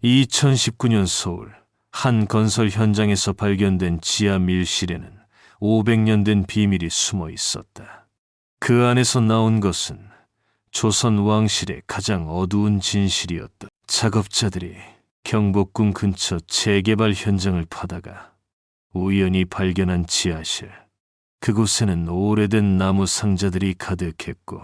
2019년 서울 한 건설 현장에서 발견된 지하 밀실에는 500년 된 비밀이 숨어 있었다. 그 안에서 나온 것은 조선 왕실의 가장 어두운 진실이었다. 작업자들이 경복궁 근처 재개발 현장을 파다가 우연히 발견한 지하실. 그곳에는 오래된 나무 상자들이 가득했고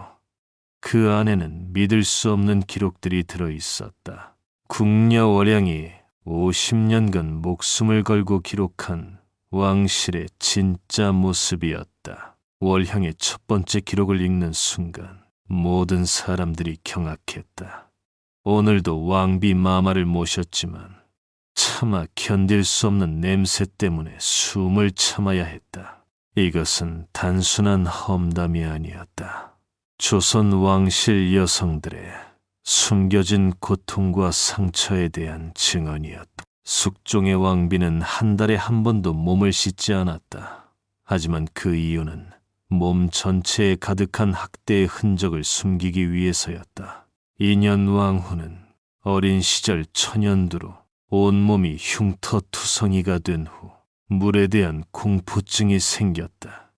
그 안에는 믿을 수 없는 기록들이 들어 있었다. 궁녀 월양이 50년간 목숨을 걸고 기록한 왕실의 진짜 모습이었다. 월향의 첫 번째 기록을 읽는 순간 모든 사람들이 경악했다. 오늘도 왕비 마마를 모셨지만 차마 견딜 수 없는 냄새 때문에 숨을 참아야 했다. 이것은 단순한 험담이 아니었다. 조선 왕실 여성들의 숨겨진 고통과 상처에 대한 증언이었다. 숙종의 왕비는 한 달에 한 번도 몸을 씻지 않았다. 하지만 그 이유는 몸 전체에 가득한 학대의 흔적을 숨기기 위해서였다. 인현 왕후는 어린 시절 천연두로 온몸이 흉터투성이가 된 후 물에 대한 공포증이 생겼다.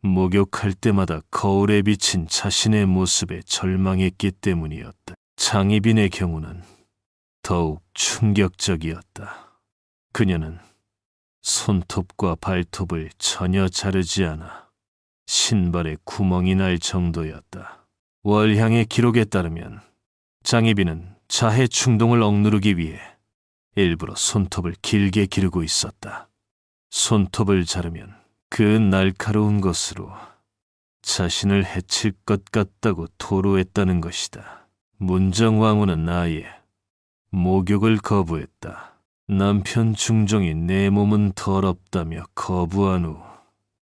목욕할 때마다 거울에 비친 자신의 모습에 절망했기 때문이었다. 장희빈의 경우는 더욱 충격적이었다. 그녀는 손톱과 발톱을 전혀 자르지 않아 신발에 구멍이 날 정도였다. 월향의 기록에 따르면 장희빈은 자해 충동을 억누르기 위해 일부러 손톱을 길게 기르고 있었다. 손톱을 자르면 그 날카로운 것으로 자신을 해칠 것 같다고 토로했다는 것이다. 문정왕후는 아예 목욕을 거부했다. 남편 중종이 내 몸은 더럽다며 거부한 후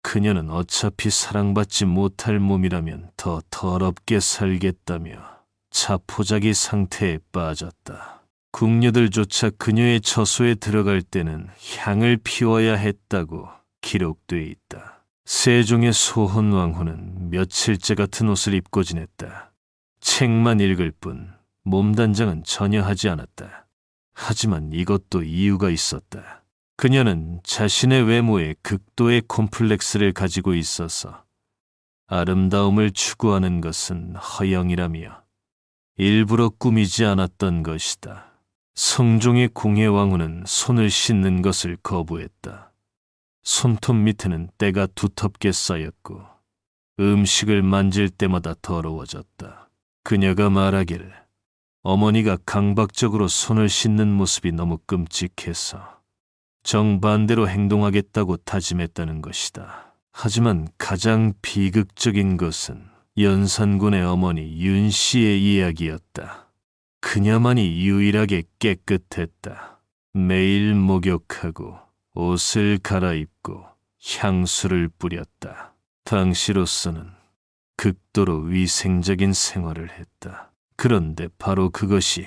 그녀는 어차피 사랑받지 못할 몸이라면 더 더럽게 살겠다며 자포자기 상태에 빠졌다. 궁녀들조차 그녀의 처소에 들어갈 때는 향을 피워야 했다고 기록돼 있다. 세종의 소헌왕후는 며칠째 같은 옷을 입고 지냈다. 책만 읽을 뿐 몸단장은 전혀 하지 않았다. 하지만 이것도 이유가 있었다. 그녀는 자신의 외모에 극도의 콤플렉스를 가지고 있어서 아름다움을 추구하는 것은 허영이라며 일부러 꾸미지 않았던 것이다. 성종의 공혜왕후는 손을 씻는 것을 거부했다. 손톱 밑에는 때가 두텁게 쌓였고 음식을 만질 때마다 더러워졌다. 그녀가 말하기를 어머니가 강박적으로 손을 씻는 모습이 너무 끔찍해서 정반대로 행동하겠다고 다짐했다는 것이다. 하지만 가장 비극적인 것은 연산군의 어머니 윤씨의 이야기였다. 그녀만이 유일하게 깨끗했다. 매일 목욕하고 옷을 갈아입고 향수를 뿌렸다. 당시로서는 극도로 위생적인 생활을 했다. 그런데 바로 그것이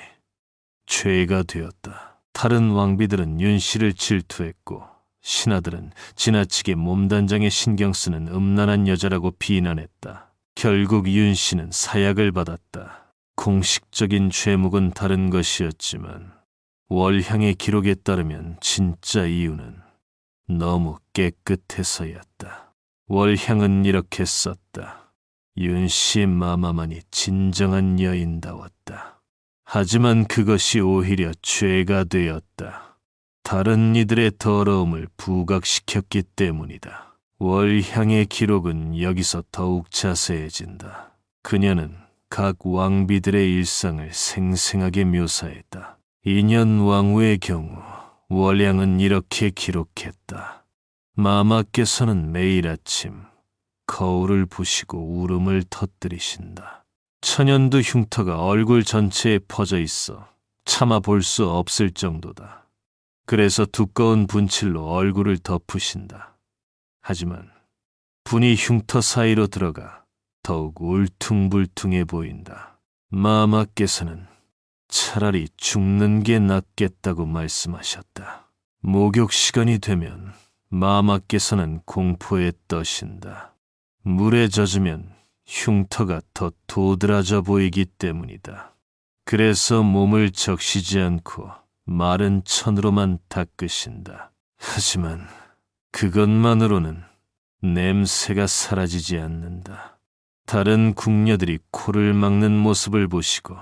죄가 되었다. 다른 왕비들은 윤씨를 질투했고 신하들은 지나치게 몸단장에 신경 쓰는 음란한 여자라고 비난했다. 결국 윤씨는 사약을 받았다. 공식적인 죄목은 다른 것이었지만 월향의 기록에 따르면 진짜 이유는 너무 깨끗해서였다. 월향은 이렇게 썼다. 윤씨 마마만이 진정한 여인다웠다. 하지만 그것이 오히려 죄가 되었다. 다른 이들의 더러움을 부각시켰기 때문이다. 월향의 기록은 여기서 더욱 자세해진다. 그녀는 각 왕비들의 일상을 생생하게 묘사했다. 인현 왕후의 경우 월향은 이렇게 기록했다. 마마께서는 매일 아침 거울을 보시고 울음을 터뜨리신다. 천연두 흉터가 얼굴 전체에 퍼져 있어 차마 볼 수 없을 정도다. 그래서 두꺼운 분칠로 얼굴을 덮으신다. 하지만 분이 흉터 사이로 들어가 더욱 울퉁불퉁해 보인다. 마마께서는 차라리 죽는 게 낫겠다고 말씀하셨다. 목욕 시간이 되면 마마께서는 공포에 떠신다. 물에 젖으면 흉터가 더 도드라져 보이기 때문이다. 그래서 몸을 적시지 않고 마른 천으로만 닦으신다. 하지만 그것만으로는 냄새가 사라지지 않는다. 다른 궁녀들이 코를 막는 모습을 보시고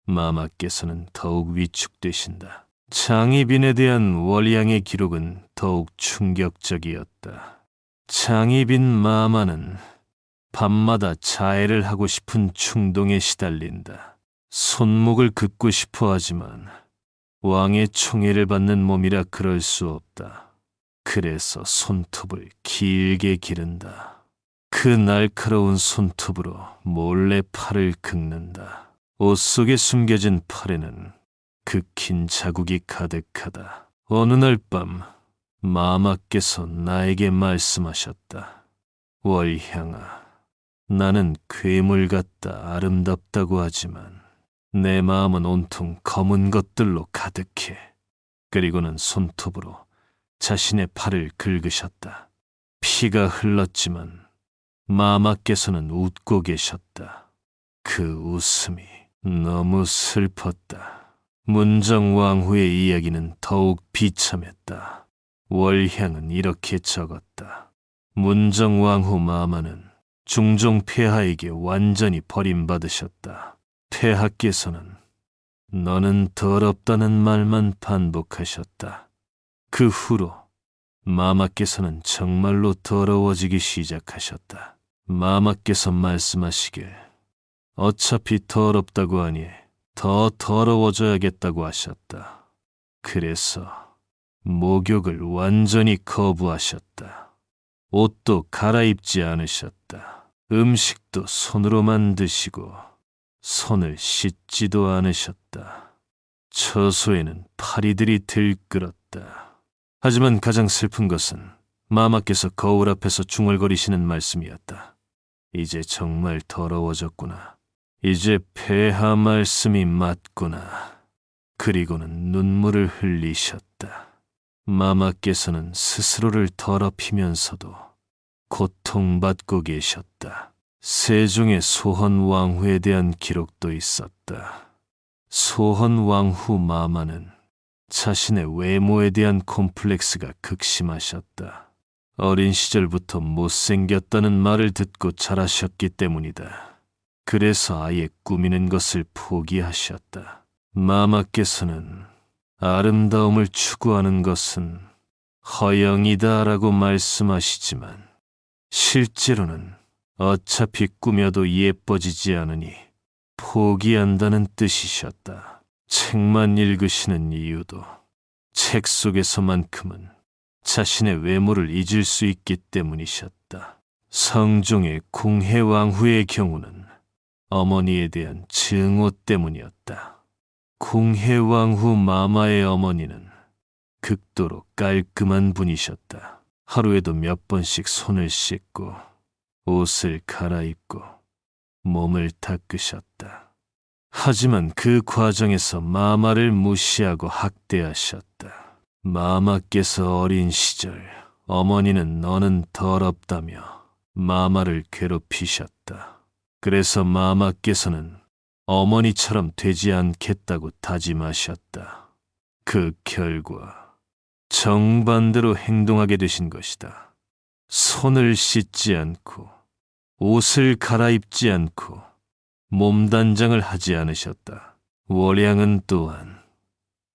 마마께서는 더욱 위축되신다. 장희빈에 대한 월양의 기록은 더욱 충격적이었다. 장희빈 마마는 밤마다 자해를 하고 싶은 충동에 시달린다. 손목을 긋고 싶어 하지만 왕의 총애를 받는 몸이라 그럴 수 없다. 그래서 손톱을 길게 기른다. 그 날카로운 손톱으로 몰래 팔을 긁는다. 옷 속에 숨겨진 팔에는 긁힌 자국이 가득하다. 어느 날 밤 마마께서 나에게 말씀하셨다. 월향아, 나는 괴물 같다 아름답다고 하지만 내 마음은 온통 검은 것들로 가득해. 그리고는 손톱으로 자신의 팔을 긁으셨다. 피가 흘렀지만 마마께서는 웃고 계셨다. 그 웃음이 너무 슬펐다. 문정왕후의 이야기는 더욱 비참했다. 월향은 이렇게 적었다. 문정왕후 마마는 중종 폐하에게 완전히 버림받으셨다. 폐하께서는 너는 더럽다는 말만 반복하셨다. 그 후로 마마께서는 정말로 더러워지기 시작하셨다. 마마께서 말씀하시길 어차피 더럽다고 하니 더 더러워져야겠다고 하셨다. 그래서 목욕을 완전히 거부하셨다. 옷도 갈아입지 않으셨다. 음식도 손으로만 드시고 손을 씻지도 않으셨다. 처소에는 파리들이 들끓었다. 하지만 가장 슬픈 것은 마마께서 거울 앞에서 중얼거리시는 말씀이었다. 이제 정말 더러워졌구나. 이제 폐하 말씀이 맞구나. 그리고는 눈물을 흘리셨다. 마마께서는 스스로를 더럽히면서도 고통받고 계셨다. 세종의 소헌 왕후에 대한 기록도 있었다. 소헌 왕후 마마는 자신의 외모에 대한 콤플렉스가 극심하셨다. 어린 시절부터 못생겼다는 말을 듣고 자라셨기 때문이다. 그래서 아예 꾸미는 것을 포기하셨다. 마마께서는 아름다움을 추구하는 것은 허영이다라고 말씀하시지만 실제로는 어차피 꾸며도 예뻐지지 않으니 포기한다는 뜻이셨다. 책만 읽으시는 이유도 책 속에서만큼은 자신의 외모를 잊을 수 있기 때문이셨다. 성종의 궁혜왕후의 경우는 어머니에 대한 증오 때문이었다. 궁혜왕후 마마의 어머니는 극도로 깔끔한 분이셨다. 하루에도 몇 번씩 손을 씻고 옷을 갈아입고 몸을 닦으셨다. 하지만 그 과정에서 마마를 무시하고 학대하셨다. 마마께서 어린 시절 어머니는 너는 더럽다며 마마를 괴롭히셨다. 그래서 마마께서는 어머니처럼 되지 않겠다고 다짐하셨다. 그 결과 정반대로 행동하게 되신 것이다. 손을 씻지 않고 옷을 갈아입지 않고 몸단장을 하지 않으셨다. 월양은 또한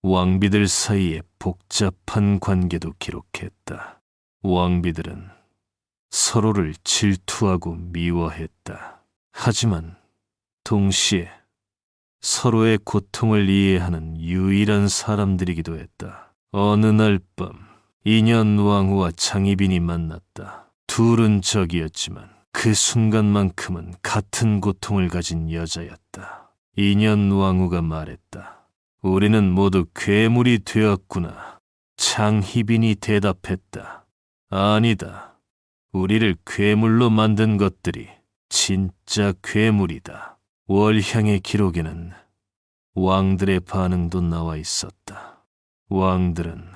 왕비들 사이에 복잡한 관계도 기록했다. 왕비들은 서로를 질투하고 미워했다. 하지만 동시에 서로의 고통을 이해하는 유일한 사람들이기도 했다. 어느 날 밤 인현왕후와 장희빈이 만났다. 둘은 적이었지만 그 순간만큼은 같은 고통을 가진 여자였다. 인현왕후가 말했다. 우리는 모두 괴물이 되었구나. 장희빈이 대답했다. 아니다. 우리를 괴물로 만든 것들이 진짜 괴물이다. 월향의 기록에는 왕들의 반응도 나와 있었다. 왕들은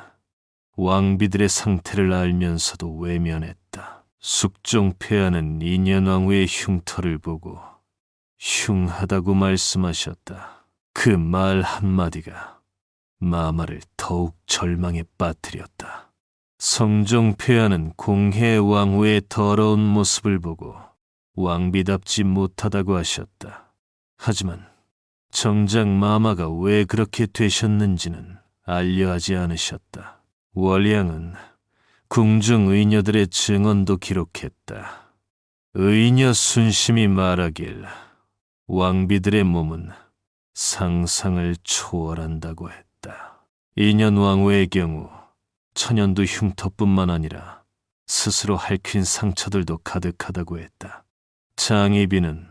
왕비들의 상태를 알면서도 외면했다. 숙종 폐하는 인현왕후의 흉터를 보고 흉하다고 말씀하셨다. 그 말 한마디가 마마를 더욱 절망에 빠뜨렸다. 성종폐하는 공해 왕후의 더러운 모습을 보고 왕비답지 못하다고 하셨다. 하지만 정작 마마가 왜 그렇게 되셨는지는 알려하지 않으셨다. 월양은 궁중 의녀들의 증언도 기록했다. 의녀 순심이 말하길 왕비들의 몸은 상상을 초월한다고 했다. 인현 왕후의 경우 천연두 흉터뿐만 아니라 스스로 핥힌 상처들도 가득하다고 했다. 장희빈은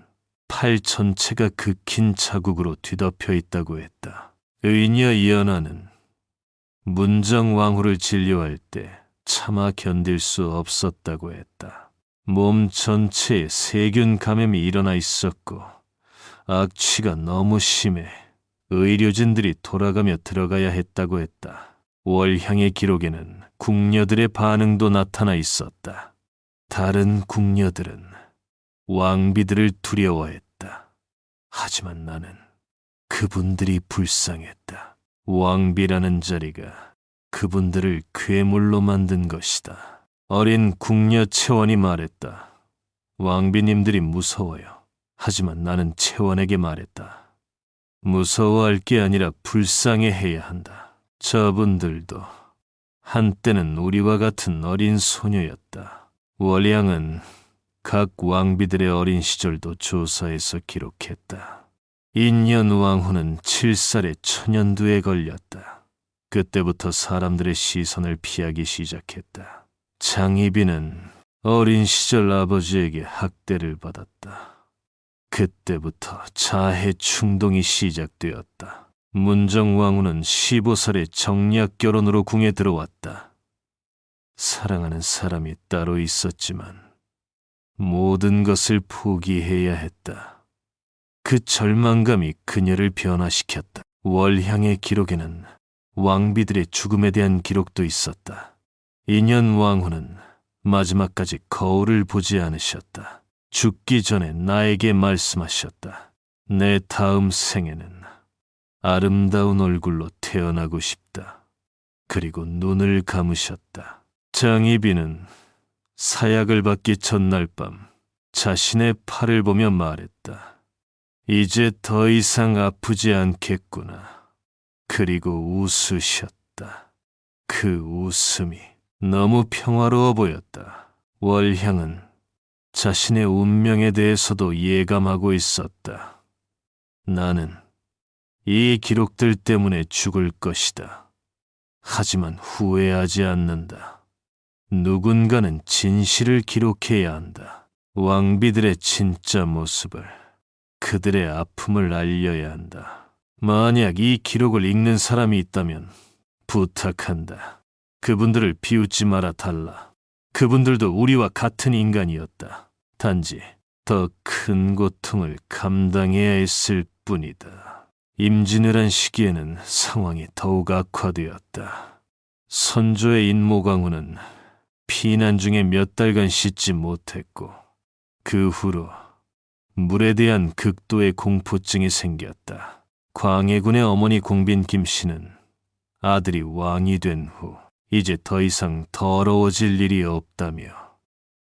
팔 전체가 긁힌 자국으로 뒤덮여 있다고 했다. 의녀 이연아는 문정 왕후를 진료할 때 차마 견딜 수 없었다고 했다. 몸 전체에 세균 감염이 일어나 있었고 악취가 너무 심해 의료진들이 돌아가며 들어가야 했다고 했다. 월향의 기록에는 궁녀들의 반응도 나타나 있었다. 다른 궁녀들은 왕비들을 두려워했다. 하지만 나는 그분들이 불쌍했다. 왕비라는 자리가 그분들을 괴물로 만든 것이다. 어린 궁녀 채원이 말했다. 왕비님들이 무서워요. 하지만 나는 채원에게 말했다. 무서워할 게 아니라 불쌍해해야 한다. 저분들도 한때는 우리와 같은 어린 소녀였다. 월양은 각 왕비들의 어린 시절도 조사해서 기록했다. 인현 왕후는 7살에 천연두에 걸렸다. 그때부터 사람들의 시선을 피하기 시작했다. 장희빈은 어린 시절 아버지에게 학대를 받았다. 그때부터 자해 충동이 시작되었다. 문정 왕후는 15살에 정략 결혼으로 궁에 들어왔다. 사랑하는 사람이 따로 있었지만 모든 것을 포기해야 했다. 그 절망감이 그녀를 변화시켰다. 월향의 기록에는 왕비들의 죽음에 대한 기록도 있었다. 인현 왕후는 마지막까지 거울을 보지 않으셨다. 죽기 전에 나에게 말씀하셨다. 내 다음 생에는 아름다운 얼굴로 태어나고 싶다. 그리고 눈을 감으셨다. 장희빈은 사약을 받기 전날 밤 자신의 팔을 보며 말했다. 이제 더 이상 아프지 않겠구나. 그리고 웃으셨다. 그 웃음이 너무 평화로워 보였다. 월향은 자신의 운명에 대해서도 예감하고 있었다. 나는 이 기록들 때문에 죽을 것이다. 하지만 후회하지 않는다. 누군가는 진실을 기록해야 한다. 왕비들의 진짜 모습을, 그들의 아픔을 알려야 한다. 만약 이 기록을 읽는 사람이 있다면 부탁한다. 그분들을 비웃지 말아 달라. 그분들도 우리와 같은 인간이었다. 단지 더 큰 고통을 감당해야 했을 뿐이다. 임진왜란 시기에는 상황이 더욱 악화되었다. 선조의 인모강후는 피난 중에 몇 달간 씻지 못했고 그 후로 물에 대한 극도의 공포증이 생겼다. 광해군의 어머니 공빈 김씨는 아들이 왕이 된 후 이제 더 이상 더러워질 일이 없다며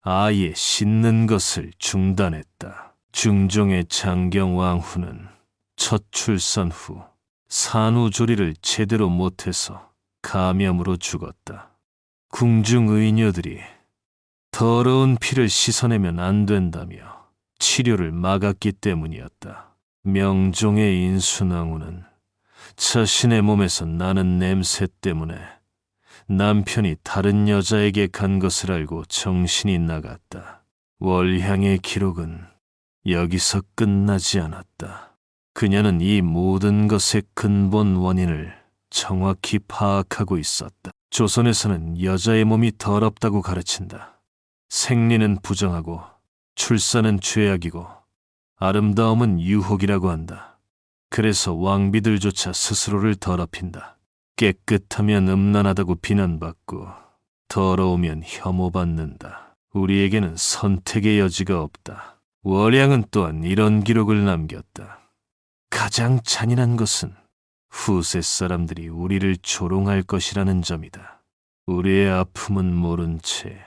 아예 씻는 것을 중단했다. 중종의 장경왕후는 첫 출산 후 산후조리를 제대로 못해서 감염으로 죽었다. 궁중 의녀들이 더러운 피를 씻어내면 안 된다며 치료를 막았기 때문이었다. 명종의 인순왕후는 자신의 몸에서 나는 냄새 때문에 남편이 다른 여자에게 간 것을 알고 정신이 나갔다. 월향의 기록은 여기서 끝나지 않았다. 그녀는 이 모든 것의 근본 원인을 정확히 파악하고 있었다. 조선에서는 여자의 몸이 더럽다고 가르친다. 생리는 부정하고 출산은 죄악이고 아름다움은 유혹이라고 한다. 그래서 왕비들조차 스스로를 더럽힌다. 깨끗하면 음란하다고 비난받고 더러우면 혐오받는다. 우리에게는 선택의 여지가 없다. 월양은 또한 이런 기록을 남겼다. 가장 잔인한 것은 후세 사람들이 우리를 조롱할 것이라는 점이다. 우리의 아픔은 모른 채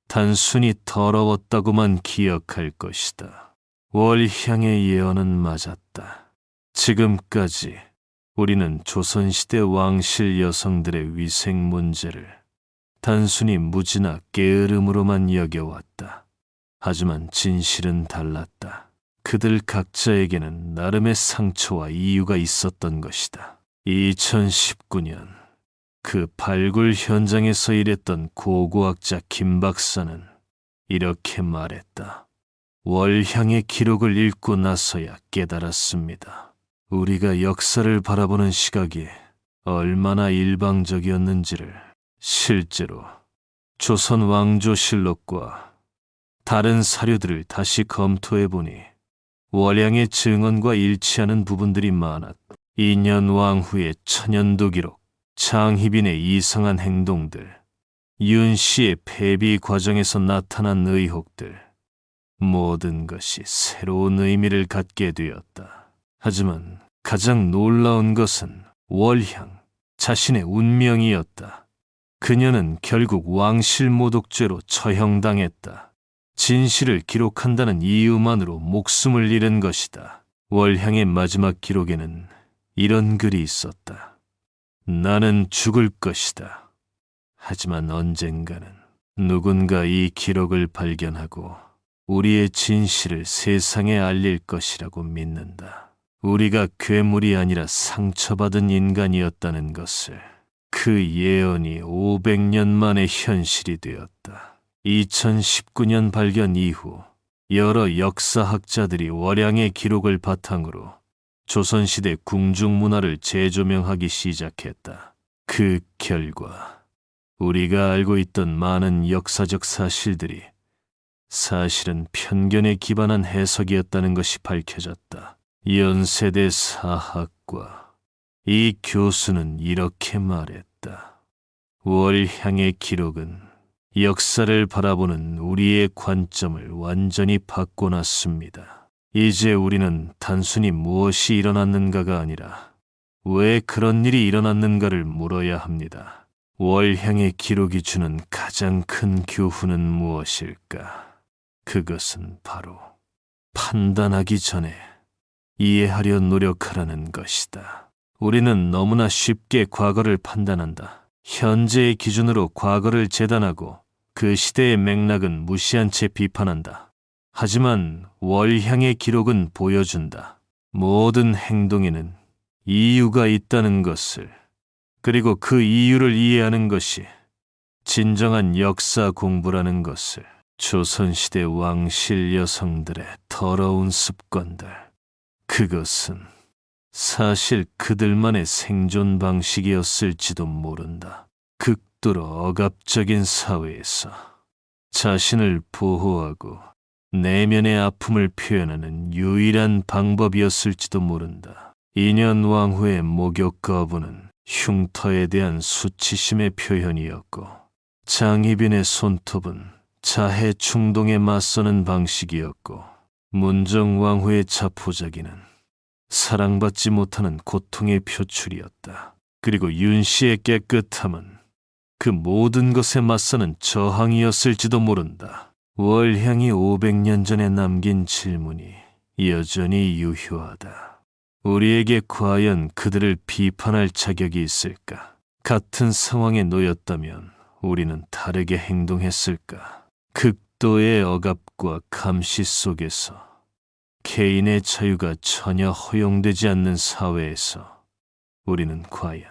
단순히 더러웠다고만 기억할 것이다. 월향의 예언은 맞았다. 지금까지 우리는 조선시대 왕실 여성들의 위생 문제를 단순히 무지나 게으름으로만 여겨왔다. 하지만 진실은 달랐다. 그들 각자에게는 나름의 상처와 이유가 있었던 것이다. 2019년 그 발굴 현장에서 일했던 고고학자 김 박사는 이렇게 말했다. 월향의 기록을 읽고 나서야 깨달았습니다. 우리가 역사를 바라보는 시각이 얼마나 일방적이었는지를 실제로 조선 왕조실록과 다른 사료들을 다시 검토해보니 월향의 증언과 일치하는 부분들이 많았다. 인현왕 후의 천연도 기록, 장희빈의 이상한 행동들, 윤씨의 폐비 과정에서 나타난 의혹들, 모든 것이 새로운 의미를 갖게 되었다. 하지만 가장 놀라운 것은 월향 자신의 운명이었다. 그녀는 결국 왕실모독죄로 처형당했다. 진실을 기록한다는 이유만으로 목숨을 잃은 것이다. 월향의 마지막 기록에는 이런 글이 있었다. 나는 죽을 것이다. 하지만 언젠가는 누군가 이 기록을 발견하고 우리의 진실을 세상에 알릴 것이라고 믿는다. 우리가 괴물이 아니라 상처받은 인간이었다는 것을. 그 예언이 500년 만에 현실이 되었다. 2019년 발견 이후 여러 역사학자들이 월향의 기록을 바탕으로 조선시대 궁중문화를 재조명하기 시작했다. 그 결과 우리가 알고 있던 많은 역사적 사실들이 사실은 편견에 기반한 해석이었다는 것이 밝혀졌다. 연세대 사학과 이 교수는 이렇게 말했다. 월향의 기록은 역사를 바라보는 우리의 관점을 완전히 바꿔놨습니다. 이제 우리는 단순히 무엇이 일어났는가가 아니라 왜 그런 일이 일어났는가를 물어야 합니다. 월향의 기록이 주는 가장 큰 교훈은 무엇일까? 그것은 바로 판단하기 전에 이해하려 노력하라는 것이다. 우리는 너무나 쉽게 과거를 판단한다. 현재의 기준으로 과거를 재단하고 그 시대의 맥락은 무시한 채 비판한다. 하지만 월향의 기록은 보여준다. 모든 행동에는 이유가 있다는 것을, 그리고 그 이유를 이해하는 것이 진정한 역사 공부라는 것을. 조선시대 왕실 여성들의 더러운 습관들, 그것은 사실 그들만의 생존 방식이었을지도 모른다. 극도로 억압적인 사회에서 자신을 보호하고 내면의 아픔을 표현하는 유일한 방법이었을지도 모른다. 인현왕후의 목욕 거부는 흉터에 대한 수치심의 표현이었고, 장희빈의 손톱은 자해 충동에 맞서는 방식이었고, 문정왕후의 자포자기는 사랑받지 못하는 고통의 표출이었다. 그리고 윤씨의 깨끗함은 그 모든 것에 맞서는 저항이었을지도 모른다. 월향이 500년 전에 남긴 질문이 여전히 유효하다. 우리에게 과연 그들을 비판할 자격이 있을까? 같은 상황에 놓였다면 우리는 다르게 행동했을까? 극도의 억압과 감시 속에서 개인의 자유가 전혀 허용되지 않는 사회에서 우리는 과연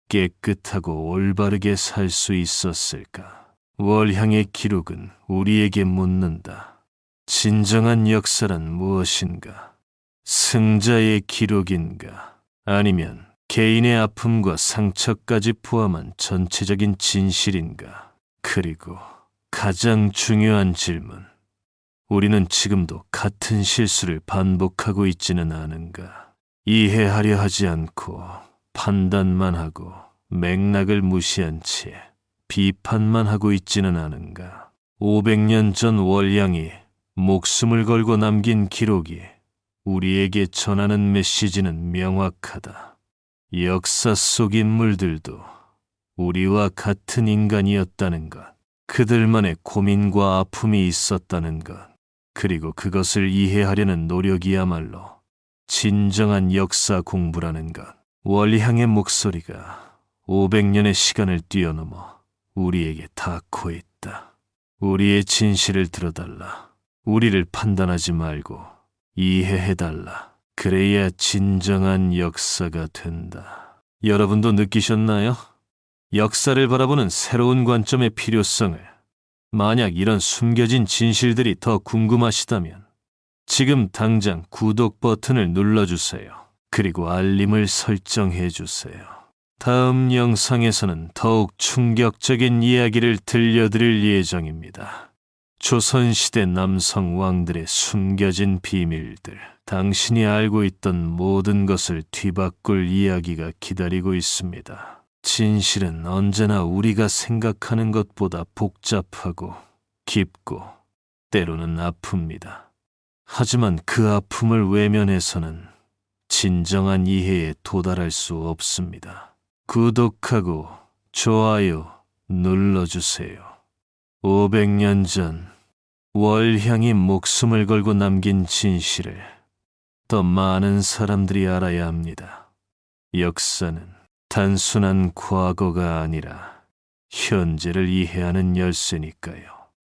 깨끗하고 올바르게 살 수 있었을까? 월향의 기록은 우리에게 묻는다. 진정한 역사란 무엇인가? 승자의 기록인가? 아니면 개인의 아픔과 상처까지 포함한 전체적인 진실인가? 그리고 가장 중요한 질문, 우리는 지금도 같은 실수를 반복하고 있지는 않은가? 이해하려 하지 않고 판단만 하고 맥락을 무시한 채 비판만 하고 있지는 않은가? 500년 전 월향이 목숨을 걸고 남긴 기록이 우리에게 전하는 메시지는 명확하다. 역사 속 인물들도 우리와 같은 인간이었다는 것, 그들만의 고민과 아픔이 있었다는 것, 그리고 그것을 이해하려는 노력이야말로 진정한 역사 공부라는 것. 월향의 목소리가 500년의 시간을 뛰어넘어 우리에게 닿고 있다. 우리의 진실을 들어달라. 우리를 판단하지 말고 이해해달라. 그래야 진정한 역사가 된다. 여러분도 느끼셨나요? 역사를 바라보는 새로운 관점의 필요성을. 만약 이런 숨겨진 진실들이 더 궁금하시다면 지금 당장 구독 버튼을 눌러주세요. 그리고 알림을 설정해주세요. 다음 영상에서는 더욱 충격적인 이야기를 들려드릴 예정입니다. 조선시대 남성 왕들의 숨겨진 비밀들. 당신이 알고 있던 모든 것을 뒤바꿀 이야기가 기다리고 있습니다. 진실은 언제나 우리가 생각하는 것보다 복잡하고 깊고 때로는 아픕니다. 하지만 그 아픔을 외면해서는 진정한 이해에 도달할 수 없습니다. 구독하고 좋아요 눌러주세요. 500년 전 월향이 목숨을 걸고 남긴 진실을 더 많은 사람들이 알아야 합니다. 역사는 단순한 과거가 아니라 현재를 이해하는 열쇠니까요.